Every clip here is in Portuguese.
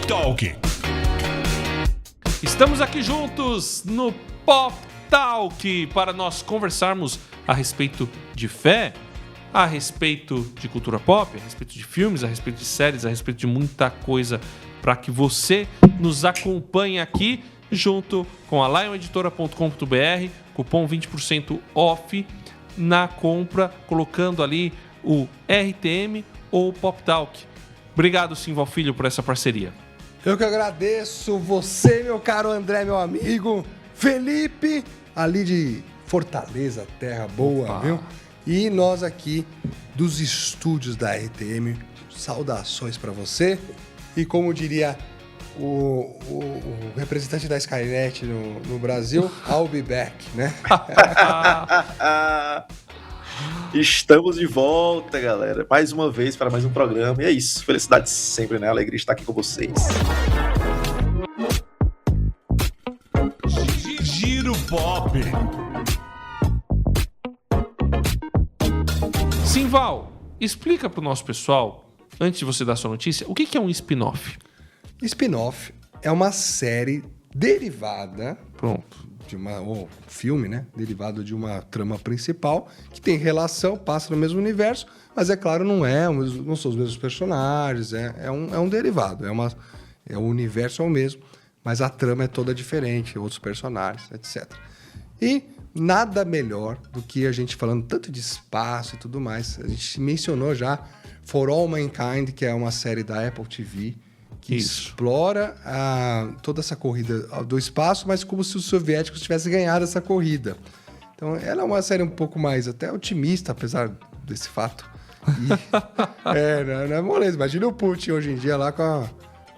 Talk. Estamos aqui juntos no Pop Talk para nós conversarmos a respeito de fé, a respeito de cultura pop, a respeito de filmes, a respeito de séries, a respeito de muita coisa para que você nos acompanhe aqui junto com a lioneditora.com.br, cupom 20% off na compra, colocando ali o RTM ou Pop Talk. Obrigado, Simval Filho, por essa parceria. Eu que agradeço você, meu caro André, meu amigo, Felipe, ali de Fortaleza, terra boa, viu? E nós aqui dos estúdios da RTM, saudações para você. E como diria o representante da Skynet no Brasil, I'll be back, né? Estamos de volta, galera. Mais uma vez para mais um programa. E é isso. Felicidade sempre, né? Alegria estar aqui com vocês. Giro Pop. Simval, explica pro nosso pessoal, antes de você dar sua notícia, o que é um spin-off? Spin-off é uma série derivada... Pronto. ou filme, né? Derivado de uma trama principal que tem relação, passa no mesmo universo, mas é claro, não são os mesmos personagens, é um derivado, o universo é o mesmo, mas a trama é toda diferente, outros personagens, etc. E nada melhor do que a gente falando tanto de espaço e tudo mais. A gente mencionou já For All Mankind, que é uma série da Apple TV, que explora toda essa corrida do espaço, mas como se os soviéticos tivessem ganhado essa corrida. Então, ela é uma série um pouco mais até otimista, apesar desse fato. Não é moleza. Imagina o Putin hoje em dia lá com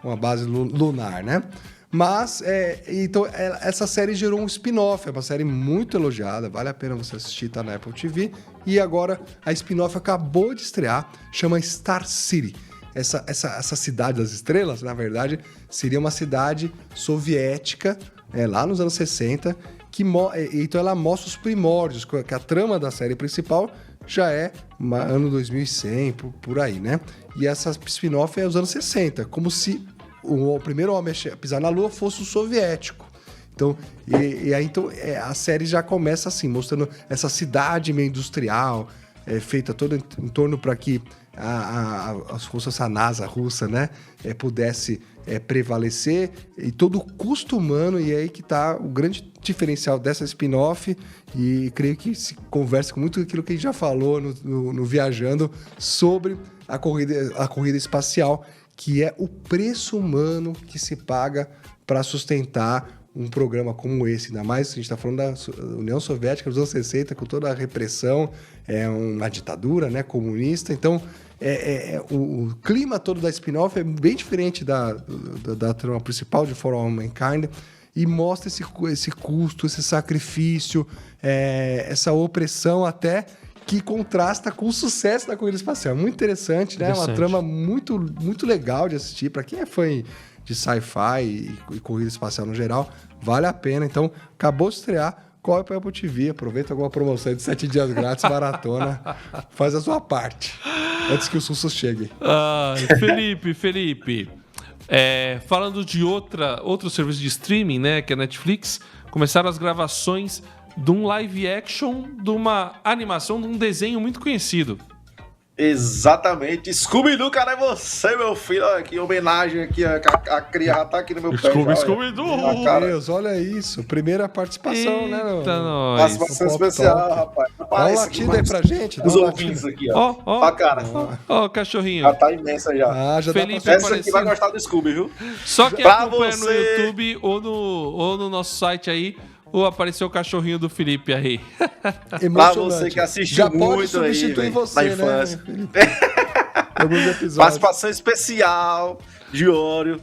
uma base lunar, né? Mas, então, essa série gerou um spin-off, é uma série muito elogiada, vale a pena você assistir, tá na Apple TV. E agora, a spin-off acabou de estrear, chama Star City. Essa cidade das estrelas, na verdade, seria uma cidade soviética, lá nos anos 60, então ela mostra os primórdios, que a trama da série principal já é ano 2100, por aí, né? E essa spin-off é os anos 60, como se o primeiro homem a pisar na Lua fosse o soviético. Então, a série já começa assim, mostrando essa cidade meio industrial, feita toda em torno para que as forças, a NASA russa, né, pudesse prevalecer, e todo o custo humano, e aí que está o grande diferencial dessa spin-off, e creio que se conversa com muito aquilo que a gente já falou no Viajando sobre a corrida espacial, que é o preço humano que se paga para sustentar um programa como esse, ainda mais a gente está falando da União Soviética dos anos 60, com toda a repressão, uma ditadura, né, comunista. Então, o clima todo da spin-off é bem diferente da trama principal de For All Mankind, e mostra esse custo, esse sacrifício, essa opressão até que contrasta com o sucesso da corrida espacial. Muito interessante, né? Uma trama muito, muito legal de assistir. Para quem é fã de sci-fi e corrida espacial no geral, vale a pena. Então, acabou de estrear, corre para a Apple TV, aproveita alguma promoção de 7 dias grátis, maratona, faz a sua parte, antes que os russos cheguem. Felipe, falando de outro serviço de streaming, né, que é a Netflix, começaram as gravações de um live action, de uma animação, de um desenho muito conhecido. Exatamente. Scooby-Doo, cara, é você, meu filho. Olha aqui, homenagem aqui, a cria já tá aqui no meu pé. Scooby-Doo! Meu Deus, olha isso. Primeira participação, né? Participação especial, rapaz. Dá um latido aí pra gente. Os ouvintes aqui, ó. Ó, cara. Ó, cachorrinho. Já tá imensa já. Já Felipe dá pra... Essa aqui vai gostar do Scooby, viu? Só quem Pra acompanha você... no YouTube ou no nosso site aí, ou apareceu o cachorrinho do Felipe aí. Pra você que assistiu já muito pode substituir aí, você, na infância. né, Felipe? Alguns episódios. Participação especial de Oreo.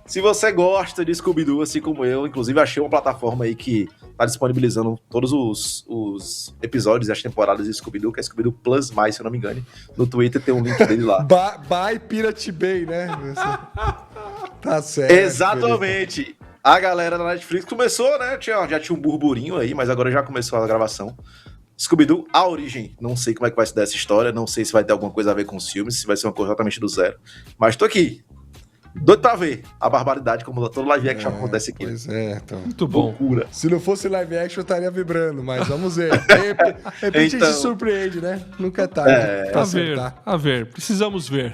Se você gosta de Scooby-Doo, assim como eu, inclusive achei uma plataforma aí que tá disponibilizando todos os episódios e as temporadas de Scooby-Doo, que é Scooby-Doo Plus+, se eu não me engano. No Twitter tem um link dele lá. By Pirate Bay, né? Tá certo. Exatamente. Felipe. A galera da Netflix começou, né? Já tinha um burburinho aí, mas agora já começou a gravação. Scooby-Doo, A Origem. Não sei como é que vai se dar essa história, não sei se vai ter alguma coisa a ver com os filmes, se vai ser uma coisa totalmente do zero. Mas tô aqui. Doido pra ver a barbaridade, como todo live action acontece aqui. Pois é, então. Muito bom. Loucura. Se não fosse live action, eu estaria vibrando, mas vamos ver. De repente a gente Então. se surpreende, né? Nunca é tarde pra acertar. A ver, precisamos ver.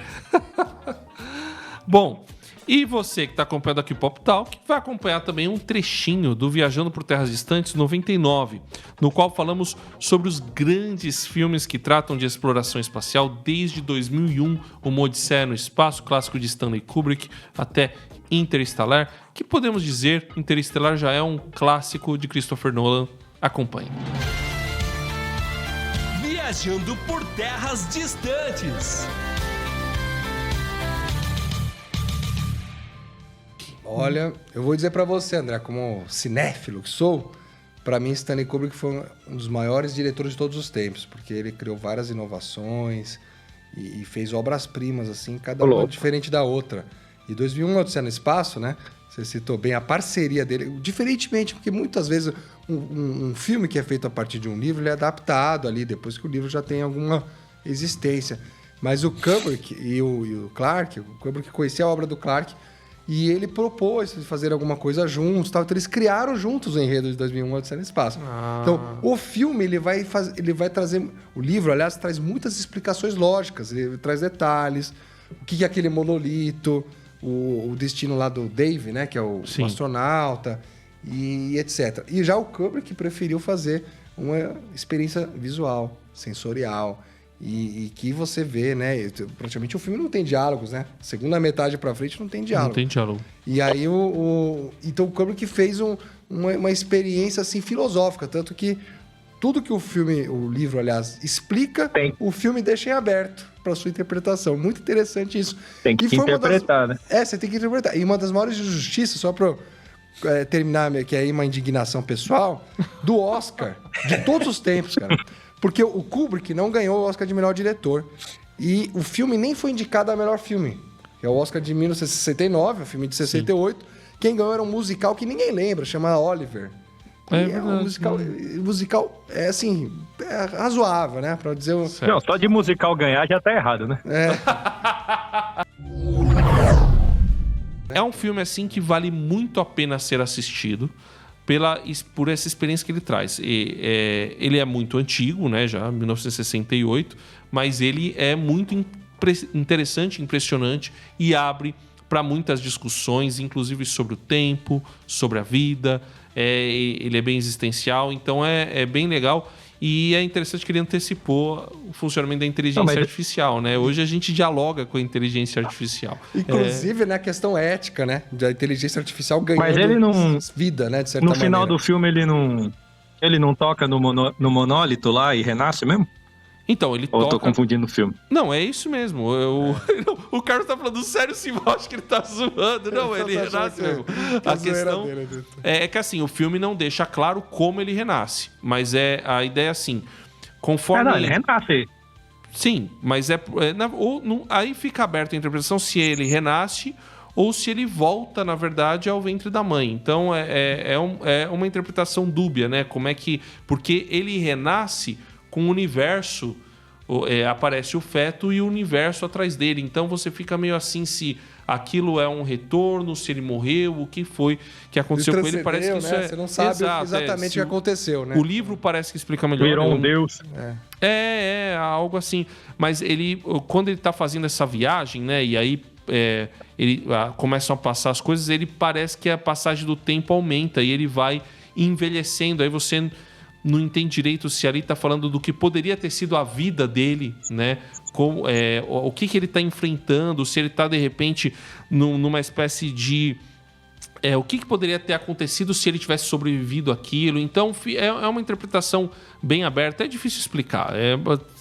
Bom, e você que está acompanhando aqui o Pop Talk, vai acompanhar também um trechinho do Viajando por Terras Distantes 99, no qual falamos sobre os grandes filmes que tratam de exploração espacial desde 2001, Uma Odisseia no Espaço, clássico de Stanley Kubrick, até Interestelar, que podemos dizer, Interestelar já é um clássico de Christopher Nolan. Acompanhe. Viajando por Terras Distantes. Olha, eu vou dizer pra você, André, como cinéfilo que sou, pra mim Stanley Kubrick foi um dos maiores diretores de todos os tempos, porque ele criou várias inovações e fez obras-primas, assim, cada uma diferente da outra. E 2001, Odisseia no Espaço, né? Você citou bem a parceria dele, diferentemente, porque muitas vezes um filme que é feito a partir de um livro, ele é adaptado ali, depois que o livro já tem alguma existência. Mas o Kubrick e o Clarke, o Kubrick conhecia a obra do Clarke, e ele propôs fazer alguma coisa juntos, tal. Então eles criaram juntos o enredo de 2001, Odisseia no Espaço. Então, o filme, ele vai trazer... O livro, aliás, traz muitas explicações lógicas. Ele traz detalhes, o que é aquele monolito, o destino lá do Dave, né? Que é o astronauta, e etc. E já o Kubrick preferiu fazer uma experiência visual, sensorial, e que você vê, né? Praticamente o filme não tem diálogos, né? Segunda metade pra frente não tem diálogo. Não tem diálogo. E aí então o Kubrick fez uma experiência assim filosófica, tanto que tudo que o livro, aliás, explica, o filme deixa em aberto para sua interpretação. Muito interessante isso. Tem que interpretar, né? Você tem que interpretar. E uma das maiores injustiças, só para terminar, que é aí uma indignação pessoal, do Oscar, de todos os tempos, cara. Porque o Kubrick não ganhou o Oscar de melhor diretor. E o filme nem foi indicado a melhor filme. É o Oscar de 1969, o filme de 68. Sim. Quem ganhou era um musical que ninguém lembra, chama Oliver. É um musical é assim, razoável, né? Pra dizer Não, só de musical ganhar já tá errado, né? É um filme, assim, que vale muito a pena ser assistido por essa experiência que ele traz. Ele é muito antigo, né? Já 1968, mas ele é muito interessante, impressionante e abre para muitas discussões, inclusive sobre o tempo, sobre a vida. Ele é bem existencial, então é bem legal. E é interessante que ele antecipou o funcionamento da inteligência artificial, né? Hoje a gente dialoga com a inteligência artificial. Inclusive, né, a questão ética, né? Da inteligência artificial ganhando Mas ele não, vida, né? De certa maneira. No final do filme, ele não toca no monólito lá e renasce mesmo? Então, ele toca... Ou eu tô confundindo o filme? Não, é isso mesmo. O Carlos tá falando sério, sim, eu acho que ele tá zoando. Não, ele renasce mesmo. A questão é que, assim, o filme não deixa claro como ele renasce. Mas a ideia, assim, conforme... ele renasce. Sim, mas aí fica aberta a interpretação se ele renasce ou se ele volta, na verdade, ao ventre da mãe. Então, é uma interpretação dúbia, né? Como é que... Porque ele renasce... com o universo, aparece o feto e o universo atrás dele. Então você fica meio assim se aquilo é um retorno, se ele morreu, o que foi que aconteceu com ele. Parece que isso Você não sabe exatamente o que aconteceu, né? O livro parece que explica melhor. Virou um deus. Algo assim. Mas quando ele está fazendo essa viagem, né? E aí começam a passar as coisas, ele parece que a passagem do tempo aumenta e ele vai envelhecendo. Aí você... não entende direito se ali está falando do que poderia ter sido a vida dele, né? O que ele está enfrentando, se ele está, de repente, numa espécie de... o que poderia ter acontecido se ele tivesse sobrevivido àquilo. Então, é uma interpretação bem aberta. É difícil explicar.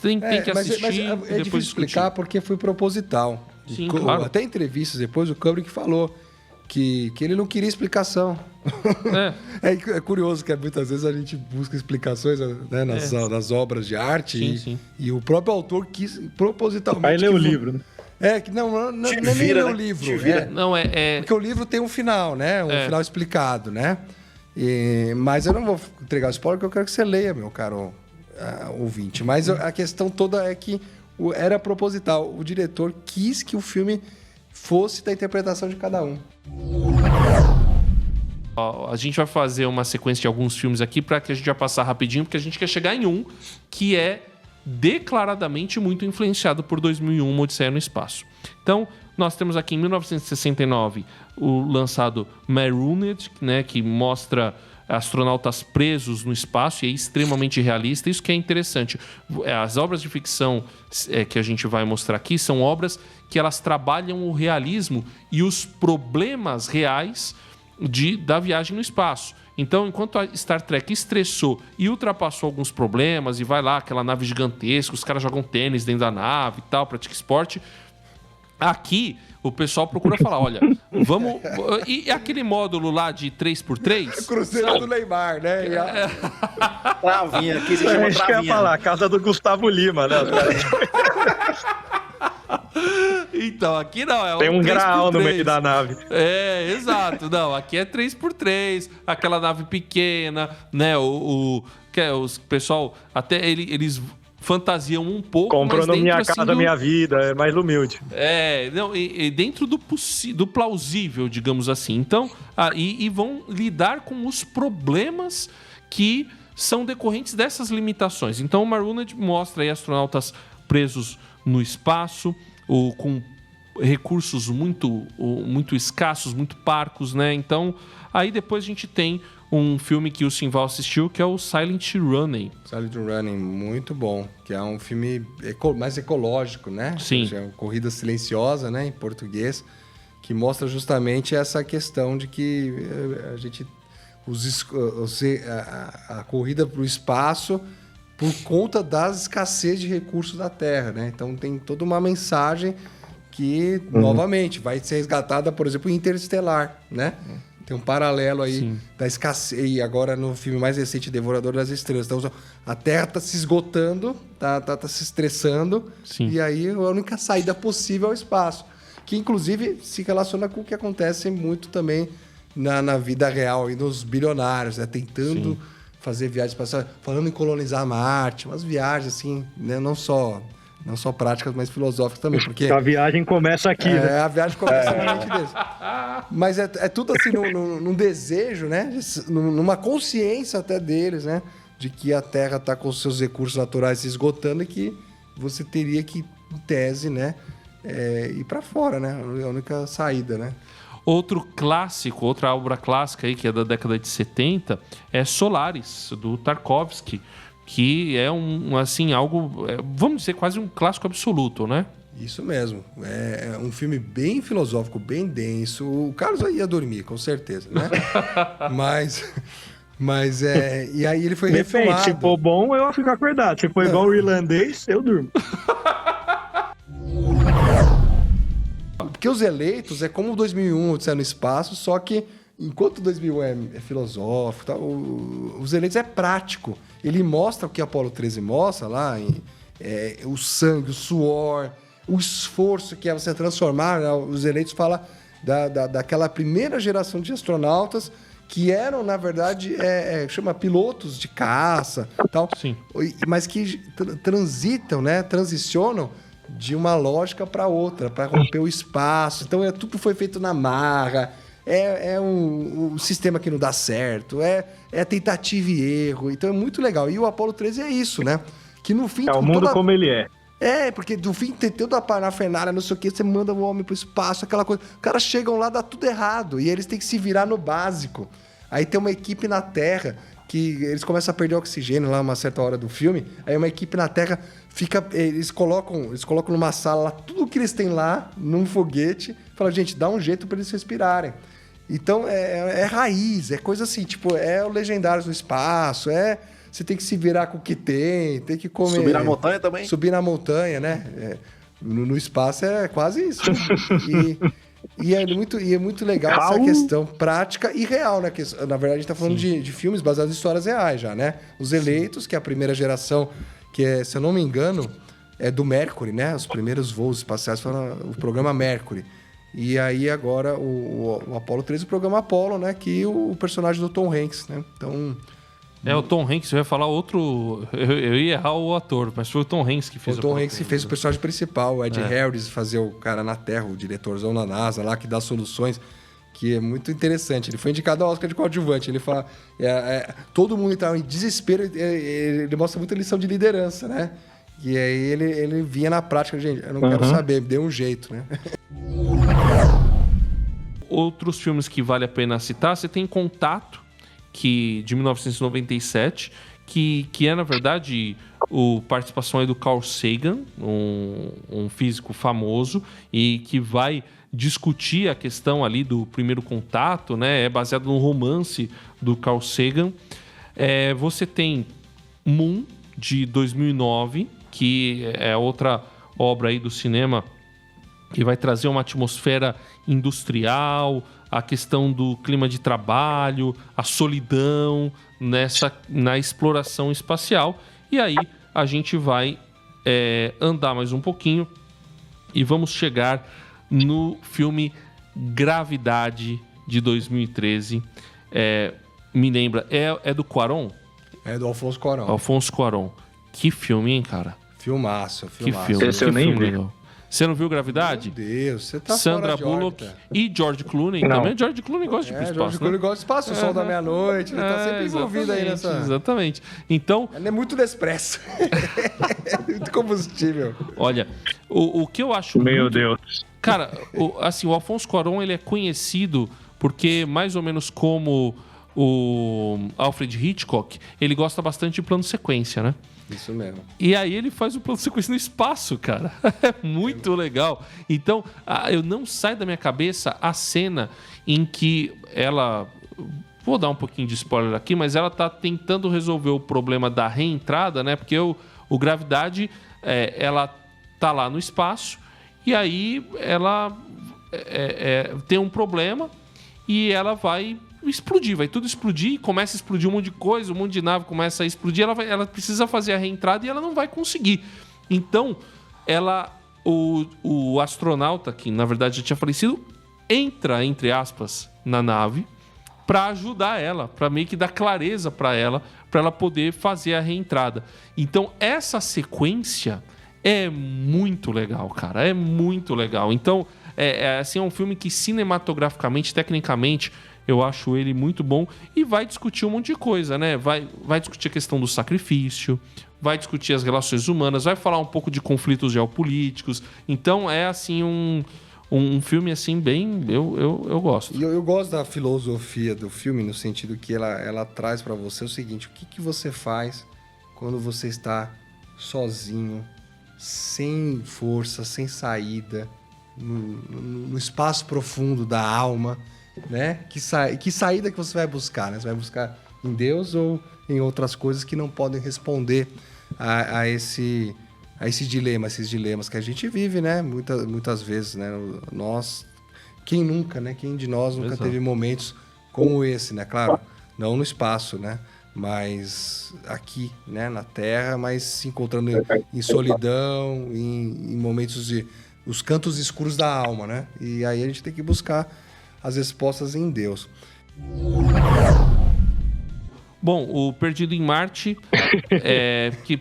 Tem que assistir mas é difícil explicar porque foi proposital. Sim, claro. Até em entrevistas depois, o Kubrick falou que ele não queria explicação. É curioso que muitas vezes a gente busca explicações, né, nas obras de arte. Sim. E o próprio autor quis propositalmente... Vai ler o livro, né? Não é nem ler o livro. Porque o livro tem um final, né? Um final explicado, né? Mas eu não vou entregar o spoiler, porque eu quero que você leia, meu caro ouvinte. Mas a questão toda é que era proposital. O diretor quis que o filme fosse da interpretação de cada um. A gente vai fazer uma sequência de alguns filmes aqui para que a gente vai passar rapidinho, porque a gente quer chegar em um que é declaradamente muito influenciado por 2001, Uma Odisseia no Espaço. Então, nós temos aqui em 1969 o lançado Marooned, né, que mostra astronautas presos no espaço e é extremamente realista. Isso que é interessante. As obras de ficção que a gente vai mostrar aqui são obras que elas trabalham o realismo e os problemas reais da viagem no espaço. Então, enquanto a Star Trek estressou e ultrapassou alguns problemas e vai lá, aquela nave gigantesca, os caras jogam tênis dentro da nave e tal, pratica esporte, aqui o pessoal procura falar, olha, vamos... E aquele módulo lá de 3x3? Cruzeiro do Neymar, né? Travinha, aqui se chama Isso que eu ia falar, a casa do Gustavo Lima, né? Então, aqui não, é Tem um 3x3. graal no meio da nave. É, exato. Não, aqui é 3x3, aquela nave pequena, né? Os pessoal, até eles fantasiam um pouco, Comprou mas no dentro, Minha assim, Casa Minha Vida, é mais humilde. não, e dentro do plausível, digamos assim. Então, e vão lidar com os problemas que são decorrentes dessas limitações. Então, o Marooned mostra aí astronautas presos no espaço, com recursos muito escassos, muito parcos, né? Então, aí depois a gente tem um filme que o Simval assistiu, que é o Silent Running. Silent Running, muito bom. Que é um filme mais ecológico, né? Sim. É uma corrida silenciosa, né? Em português. Que mostra justamente essa questão de que a gente... a corrida para o espaço por conta das escassez de recursos da Terra, né? Então tem toda uma mensagem que, novamente, vai ser resgatada, por exemplo, em Interestelar, né? Tem um paralelo aí da escassez. E agora no filme mais recente, Devorador das Estrelas. Então, a Terra está se esgotando, tá se estressando. Sim. E aí a única saída possível é o espaço. Que, inclusive, se relaciona com o que acontece muito também na vida real e nos bilionários, né? Tentando fazer viagens espaciais, falando em colonizar Marte. Umas viagens, assim, né? Não só práticas, mas filosóficas também. Porque A viagem começa aqui, né? a viagem começa na mente deles. Mas é tudo assim, num desejo, né? Numa consciência até deles, né? De que a Terra está com os seus recursos naturais se esgotando e que você teria que, em tese, né? Ir para fora, né? A única saída, né? Outro clássico, outra obra clássica aí, que é da década de 70, é Solaris, do Tarkovsky, que é algo, vamos dizer, quase um clássico absoluto, né? Isso mesmo. É um filme bem filosófico, bem denso. O Carlos ia dormir, com certeza, né? Mas e aí ele foi Depende, refilmado. se for bom, eu fico acordado. Se for igual o irlandês, eu durmo. Porque Os Eleitos é como o 2001, Odisseia no Espaço, só que enquanto o 2001 é filosófico, tá, Os Eleitos é prático. Ele mostra o que Apolo 13 mostra lá, o sangue, o suor, o esforço que é você transformar. Né? Os Eleitos fala daquela primeira geração de astronautas que eram, na verdade, chama pilotos de caça, tal, Sim. mas que transicionam de uma lógica para outra, para romper o espaço. Então, tudo foi feito na marra, um sistema que não dá certo, é tentativa e erro. Então, é muito legal. E o Apolo 13 é isso, né? Que no fim... É o mundo como ele é. Porque no fim tem toda a parafernália, não sei o que, você manda o homem pro espaço, aquela coisa. Os caras chegam lá, dá tudo errado. E eles têm que se virar no básico. Aí tem uma equipe na Terra que eles começam a perder oxigênio lá uma certa hora do filme. Aí uma equipe na Terra eles colocam numa sala lá, tudo que eles têm lá, num foguete, fala, gente, dá um jeito para eles respirarem. Então é raiz, é coisa assim, tipo, é o Legendários no Espaço, você tem que se virar com o que tem que comer. Subir na montanha também? Subir na montanha, né? No espaço é quase isso. E é muito legal essa questão prática e real, né? Que, na verdade, a gente tá falando de filmes baseados em histórias reais já, né? Os Eleitos, que é a primeira geração, que é, se eu não me engano, é do Mercury, né? Os primeiros voos espaciais foram o programa Mercury. E aí agora o Apollo 13, o programa Apollo, né? Que o personagem do Tom Hanks, né? Então, É o Tom Hanks, eu ia falar outro... Eu ia errar o ator, mas foi o Tom Hanks que fez O Tom Hanks que fez o personagem principal, o Ed É. Harris, fazer o cara na Terra, o diretorzão da NASA lá, que dá soluções, que é muito interessante. Ele foi indicado ao Oscar de coadjuvante. Ele fala... todo mundo estava em desespero, ele mostra muita lição de liderança, né? E aí ele vinha na prática, gente, eu não quero saber, me dê um jeito, né? Outros filmes que vale a pena citar, você tem Contato, de 1997, que é, na verdade, participação aí do Carl Sagan, um físico famoso, e que vai discutir a questão ali do primeiro contato, né? É baseado no romance do Carl Sagan. Você tem Moon, de 2009, que é outra obra aí do cinema que vai trazer uma atmosfera industrial, a questão do clima de trabalho, a solidão na exploração espacial. E aí a gente vai andar mais um pouquinho e vamos chegar no filme Gravidade, de 2013. Me lembra, é do Cuarón? É do Alfonso Cuarón. Alfonso Cuarón. Que filme, hein, cara? Filmaço. Que filme. Esse eu nem vi. Legal. Você não viu Gravidade? Meu Deus, você tá Sandra fora de Bullock órbita. e George Clooney Não. também. George Clooney gosta de ir pro espaço, George Clooney né? gosta de espaço, o Sol da Meia-Noite, ele tá sempre envolvido aí nessa... Exatamente. Então, Ele é muito Nespresso. Muito combustível. olha, o que eu acho Meu muito... Deus. Cara, o Alfonso Cuarón, ele é conhecido porque, mais ou menos como o Alfred Hitchcock, ele gosta bastante de plano sequência, né? Isso mesmo. E aí ele faz o plano de sequência no espaço, cara. É muito legal. Então, eu não sai da minha cabeça a cena em que ela... Vou dar um pouquinho de spoiler aqui, mas ela tá tentando resolver o problema da reentrada, né? Porque o Gravidade, ela tá lá no espaço e aí ela tem um problema e ela vai explodir, vai tudo explodir, começa a explodir um monte de coisa, um monte de nave começa a explodir, ela precisa fazer a reentrada e ela não vai conseguir. Então, o astronauta, que na verdade já tinha falecido, entra, entre aspas, na nave para ajudar ela, para meio que dar clareza para ela poder fazer a reentrada. Então, essa sequência é muito legal, cara, é muito legal. Então, assim, é um filme que cinematograficamente, tecnicamente, eu acho ele muito bom e vai discutir um monte de coisa, né? Vai discutir a questão do sacrifício, vai discutir as relações humanas, vai falar um pouco de conflitos geopolíticos. Então, é, assim, um filme, assim, bem... Eu gosto. E eu gosto da filosofia do filme no sentido que ela traz pra você o seguinte: o que você faz quando você está sozinho, sem força, sem saída, no espaço profundo da alma, né? Que saída que você vai buscar, né? Você vai buscar em Deus ou em outras coisas que não podem responder a esse dilema, esses dilemas que a gente vive, né? Muitas vezes, né? Nós, quem nunca, né? Quem de nós nunca Exato. teve momentos como esse, né? Claro, não no espaço, né? Mas aqui, né? Na Terra, mas se encontrando em solidão, em momentos os cantos escuros da alma, né? E aí a gente tem que buscar as respostas em Deus. Bom, o Perdido em Marte, que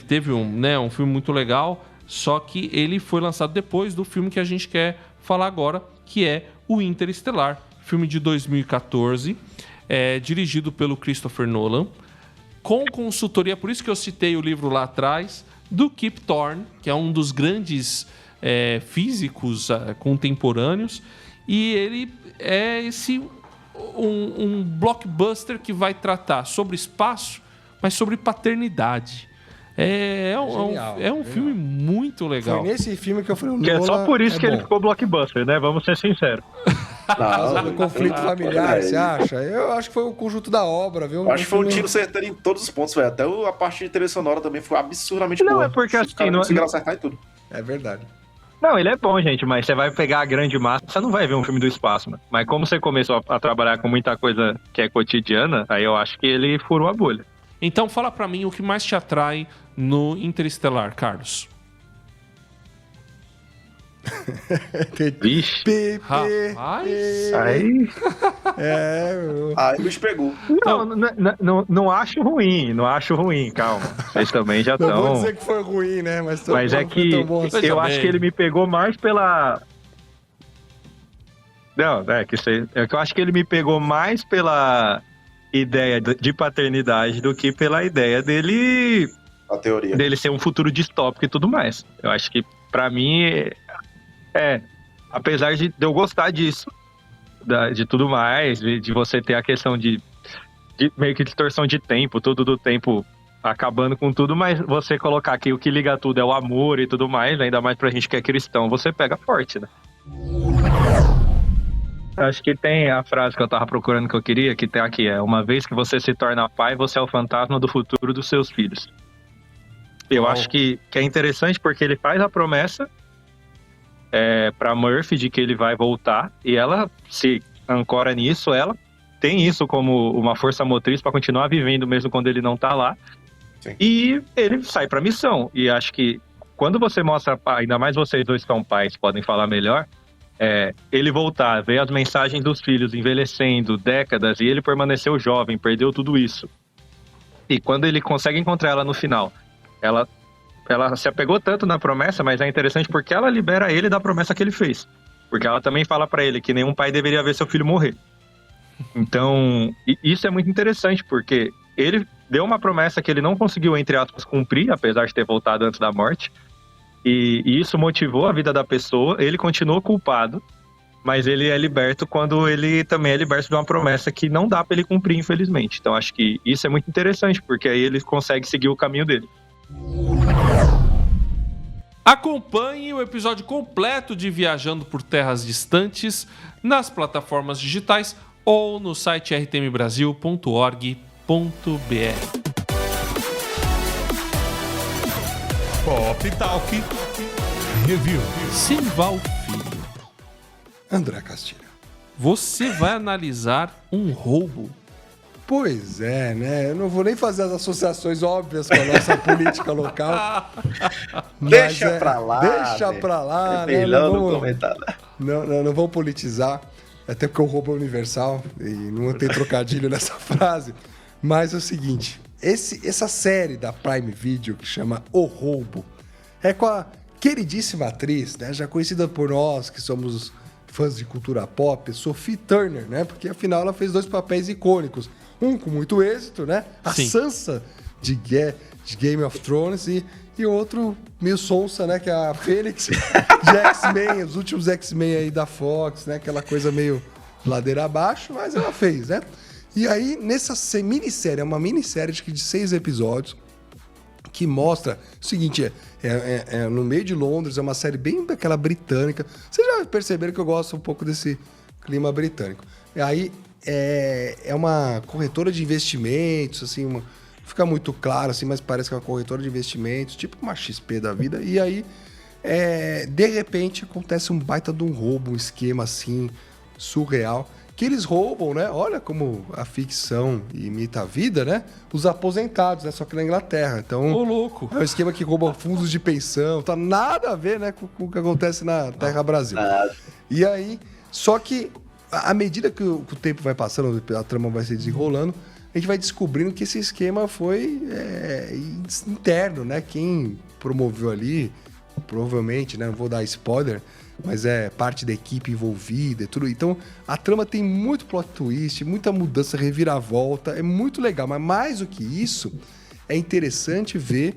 teve um filme muito legal, só que ele foi lançado depois do filme que a gente quer falar agora, que é o Interestelar, filme de 2014, dirigido pelo Christopher Nolan, com consultoria, por isso que eu citei o livro lá atrás, do Kip Thorne, que é um dos grandes físicos contemporâneos, e ele é um blockbuster que vai tratar sobre espaço, mas sobre paternidade. É um filme muito legal. Foi nesse filme que eu falei, Que é só por isso que ele bom. ficou blockbuster, né? Vamos ser sinceros. Do conflito familiar, você acha? Eu acho que foi o conjunto da obra, viu? Eu acho que foi um tiro certeiro em todos os pontos, velho. Até a parte de trilha sonora também foi absurdamente Não, boa. é porque Os assim, caras não- conseguiram acertar em tudo. É verdade. Não, ele é bom, gente, mas você vai pegar a grande massa, você não vai ver um filme do espaço, mano. Mas como você começou a trabalhar com muita coisa que é cotidiana, aí eu acho que ele furou a bolha. Então fala pra mim o que mais te atrai no Interestelar, Carlos. Vixe. Rapaz. Aí. Aí o bicho pegou. Não acho ruim, calma. Vocês também já Não vou estão. dizer que foi ruim, né? Mas É que tão bom assim. eu Veja acho bem. que ele me pegou mais pela. Não, eu acho que ele me pegou mais pela ideia de paternidade do que pela ideia dele A teoria. ser um futuro distópico e tudo mais. Eu acho que, pra mim, apesar de eu gostar disso, de tudo mais, de você ter a questão de meio que distorção de tempo, tudo do tempo acabando com tudo, mas você colocar que o que liga tudo é o amor e tudo mais, ainda mais pra gente que é cristão, você pega forte, né? Acho que tem a frase que eu tava procurando que eu queria, que tem aqui, uma vez que você se torna pai, você é o fantasma do futuro dos seus filhos. Eu acho que é interessante porque ele faz a promessa pra Murphy de que ele vai voltar, e ela se ancora nisso, ela tem isso como uma força motriz pra continuar vivendo mesmo quando ele não tá lá. Sim. E ele sai pra missão. E acho que quando você mostra, ainda mais vocês dois que são pais, podem falar melhor, ele voltar, ver as mensagens dos filhos envelhecendo décadas, e ele permaneceu jovem, perdeu tudo isso. E quando ele consegue encontrar ela no final, ela se apegou tanto na promessa, mas é interessante porque ela libera ele da promessa que ele fez. Porque ela também fala pra ele que nenhum pai deveria ver seu filho morrer. Então, isso é muito interessante, porque ele deu uma promessa que ele não conseguiu, entre aspas, cumprir, apesar de ter voltado antes da morte. E isso motivou a vida da pessoa, ele continuou culpado, mas ele é liberto quando ele também é liberto de uma promessa que não dá pra ele cumprir, infelizmente. Então acho que isso é muito interessante, porque aí ele consegue seguir o caminho dele. Acompanhe o episódio completo de Viajando por Terras Distantes nas plataformas digitais ou no site rtmbrasil.org.br. Pop Talk Review. Simval Filho, André Castilho. você vai analisar um roubo. Pois é, né? Eu não vou nem fazer as associações óbvias com a nossa política local. mas Deixa pra lá. Deixa velho. pra lá, né? Melhor Não não vamos, comentar. não vamos politizar. Até porque o roubo é universal e não tem trocadilho nessa frase. Mas é o seguinte, essa série da Prime Video que chama O Roubo é com a queridíssima atriz, né? Já conhecida por nós que somos fãs de cultura pop, Sophie Turner, né? Porque afinal ela fez 2 papéis icônicos. Um com muito êxito, né? A Sim. Sansa de Game of Thrones e outro meio sonsa, né? Que é a Fênix de X-Men, os últimos X-Men aí da Fox, né? Aquela coisa meio ladeira abaixo, mas ela fez, né? E aí, nessa minissérie, é uma minissérie de 6 episódios, que mostra o seguinte, no meio de Londres, é uma série bem daquela britânica. Vocês já perceberam que eu gosto um pouco desse clima britânico. E aí, é uma corretora de investimentos, assim, fica muito claro, assim, mas parece que é uma corretora de investimentos, tipo uma XP da vida. E aí, de repente, acontece um baita de um roubo, um esquema, assim, surreal, que eles roubam, né? Olha como a ficção imita a vida, né? Os aposentados, né? Só que na Inglaterra. Então, Ô, louco. é um esquema que rouba fundos de pensão, tá nada a ver, né, com o que acontece na Terra Brasil. E aí, só que à medida que o tempo vai passando, a trama vai se desenrolando, a gente vai descobrindo que esse esquema foi interno, né? Quem promoveu ali, provavelmente, né? Não vou dar spoiler, mas é parte da equipe envolvida e tudo. Então, a trama tem muito plot twist, muita mudança, reviravolta, é muito legal. Mas mais do que isso, é interessante ver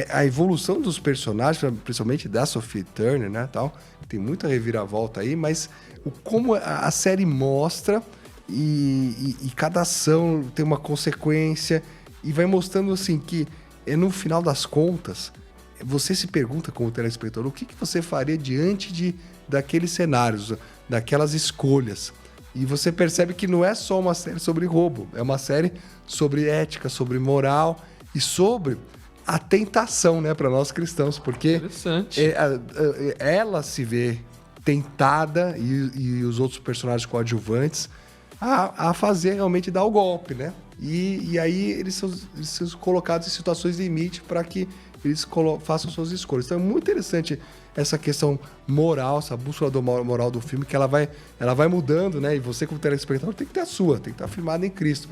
a evolução dos personagens, principalmente da Sophie Turner, né, tal. Tem muita reviravolta aí, mas como a série mostra e cada ação tem uma consequência e vai mostrando assim que no final das contas você se pergunta como telespectador o que você faria diante daqueles cenários, daquelas escolhas. E você percebe que não é só uma série sobre roubo, é uma série sobre ética, sobre moral e sobre a tentação, né, para nós cristãos, porque Interessante. ela se vê tentada e os outros personagens coadjuvantes a fazer realmente dar o golpe, né? E aí eles são colocados em situações limite para que eles façam suas escolhas. Então é muito interessante essa questão moral, essa bússola moral do filme, que ela vai mudando, né? E você, como telespectador, tem que ter a sua, tem que estar firmado em Cristo.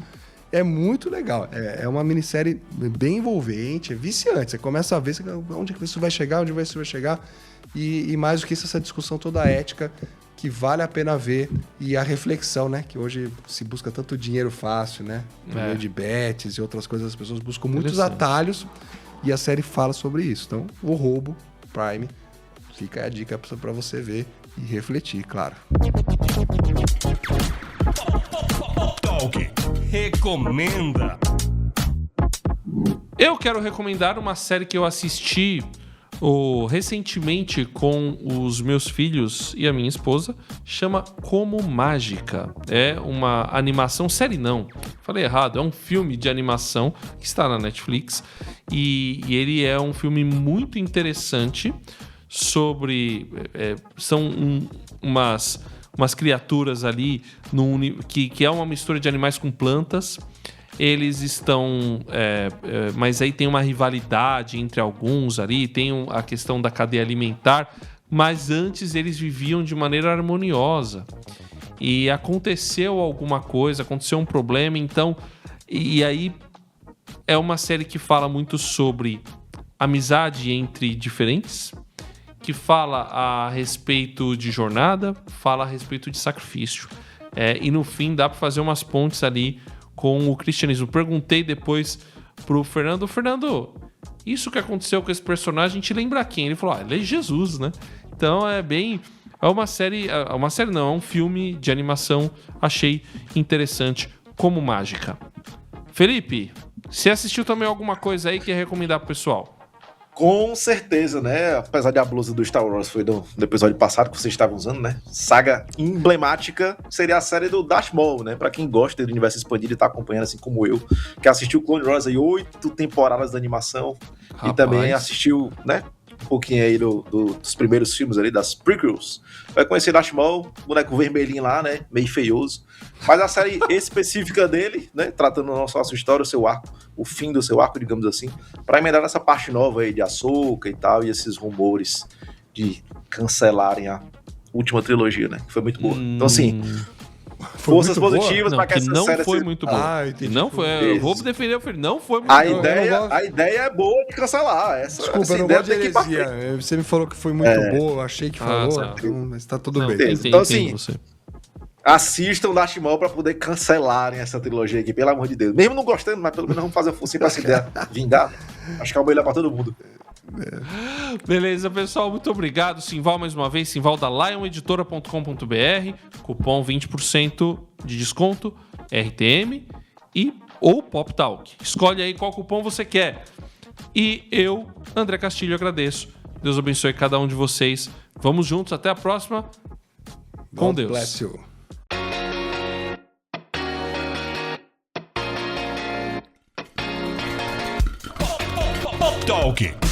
É muito legal. É uma minissérie bem envolvente, é viciante. Você começa a ver onde isso vai chegar, onde isso vai chegar. E mais do que isso, essa discussão toda ética que vale a pena ver. E a reflexão, né? Que hoje se busca tanto dinheiro fácil, né? Por meio de bets e outras coisas. As pessoas buscam muitos atalhos e a série fala sobre isso. Então, o roubo, Prime, fica a dica para você ver e refletir, claro. Talk recomenda. Eu quero recomendar uma série que eu assisti recentemente com os meus filhos e a minha esposa, chama Como Mágica. É uma animação, série não, falei errado, é um filme de animação que está na Netflix e ele é um filme muito interessante sobre... são umas criaturas ali que é uma mistura de animais com plantas. Eles estão... mas aí tem uma rivalidade entre alguns ali, tem a questão da cadeia alimentar, mas antes eles viviam de maneira harmoniosa. E aconteceu alguma coisa, aconteceu um problema, então... E aí é uma série que fala muito sobre amizade entre diferentes, que fala a respeito de jornada, fala a respeito de sacrifício. E no fim dá para fazer umas pontes ali com o cristianismo. Perguntei depois pro Fernando, isso que aconteceu com esse personagem te lembra quem? Ele falou, ele é Jesus, né? Então é uma série não, é um filme de animação, achei interessante, Como Mágica. Felipe, você assistiu também alguma coisa aí que ia recomendar pro pessoal? Com certeza, né? Apesar de a blusa do Star Wars foi do episódio passado que vocês estavam usando, né? Saga emblemática seria a série do Darth Maul, né? Pra quem gosta do universo expandido e tá acompanhando, assim como eu, que assistiu Clone Wars aí, 8 temporadas da animação. Rapaz. E também assistiu, né? Um pouquinho aí dos primeiros filmes ali, das prequels. Vai conhecer Darth Maul, boneco vermelhinho lá, né? Meio feioso. Mas a série específica dele, né? Tratando não só a sua história, o seu arco, o fim do seu arco, digamos assim, pra emendar nessa parte nova aí de Ahsoka e tal, e esses rumores de cancelarem a última trilogia, né? Que foi muito boa. Então, assim, forças positivas para que essa não série... foi muito boa. Não foi. Eu vou defender o filho. Não foi muito boa. A ideia é boa de cancelar. Desculpa, eu não gosto de heresia. Você me falou que foi muito boa, eu achei que falou, então, mas tá tudo bem. Então, assim, assistam Darth Maul pra poder cancelarem essa trilogia aqui, pelo amor de Deus. Mesmo não gostando, mas pelo menos vamos fazer um focinho pra essa ideia vingar. Acho que é uma melhor pra todo mundo. Beleza, pessoal, muito obrigado. Simval mais uma vez, Simval da lioneditora.com.br, cupom 20% de desconto, RTM ou Pop Talk. Escolhe aí qual cupom você quer. E eu, André Castilho, agradeço. Deus abençoe cada um de vocês. Vamos juntos, até a próxima. Com Deus. Bless you. Talk.